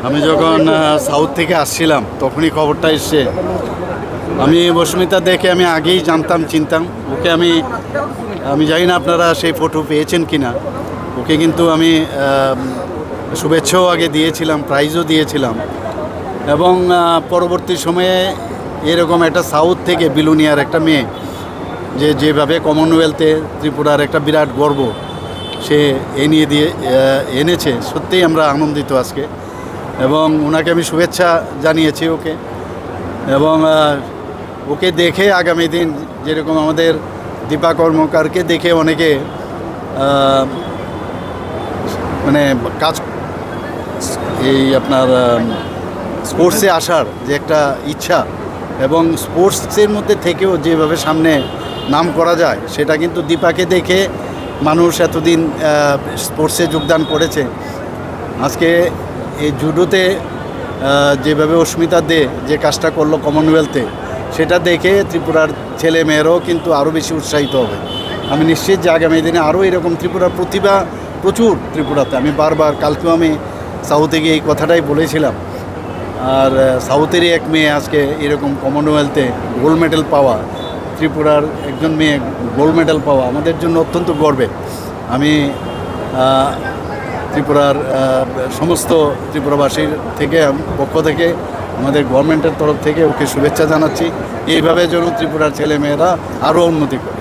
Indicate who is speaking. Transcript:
Speaker 1: আমি যখন সাউথ থেকে আসছিলাম তখনই খবরটা এসছে। আমি মৌসুমিতা দেখে আমি আগেই জানতাম, চিনতাম ওকে। আমি জানি না আপনারা সেই ফটো পেয়েছেন কি না। ওকে কিন্তু আমি শুভেচ্ছাও আগে দিয়েছিলাম, প্রাইজও দিয়েছিলাম। এবং পরবর্তী সময়ে এরকম একটা সাউথ থেকে বিলুনিয়ার একটা মেয়ে যেভাবে কমনওয়েলথে ত্রিপুরার একটা বিরাট গর্ব সে এনেছে, সত্যিই আমরা আনন্দিত আজকে। এবং ওনাকে আমি শুভেচ্ছা জানিয়েছি ওকে। এবং ওকে দেখে আগামী দিন যেরকম আমাদের দীপা কর্মকারকে দেখে অনেকে মানে কাজ এই আপনার স্পোর্টসে আসার যে একটা ইচ্ছা এবং স্পোর্টসের মধ্যে থেকেও যেভাবে সামনে নাম করা যায়, সেটা কিন্তু দীপাকে দেখে মানুষ এতদিন স্পোর্টসে যোগদান করেছে। আজকে এই জুডোতে যেভাবে অস্মিতা দে যে কাজটা করলো কমনওয়েলথে, সেটা দেখে ত্রিপুরার ছেলে মেয়েরাও কিন্তু আরও বেশি উৎসাহিত হবে। আমি নিশ্চিত যে আগামী দিনে আরও এরকম ত্রিপুরার প্রতিভা প্রচুর ত্রিপুরাতে। আমি বারবার কালকেও আমি সাউথে গিয়ে এই কথাটাই বলেছিলাম। আর সাউথেরই এক মেয়ে আজকে এরকম কমনওয়েলথে গোল্ড মেডেল পাওয়া, ত্রিপুরার একজন মেয়ে গোল্ড মেডেল পাওয়া আমাদের জন্য অত্যন্ত গর্বের। আমি ত্রিপুরার সমস্ত ত্রিপুরাবাসীর পক্ষ থেকে আমাদের গভর্নমেন্টের তরফ থেকে ওকে শুভেচ্ছা জানাচ্ছি। এইভাবে যেন ত্রিপুরার ছেলে মেয়েরা আরও উন্নতি করে।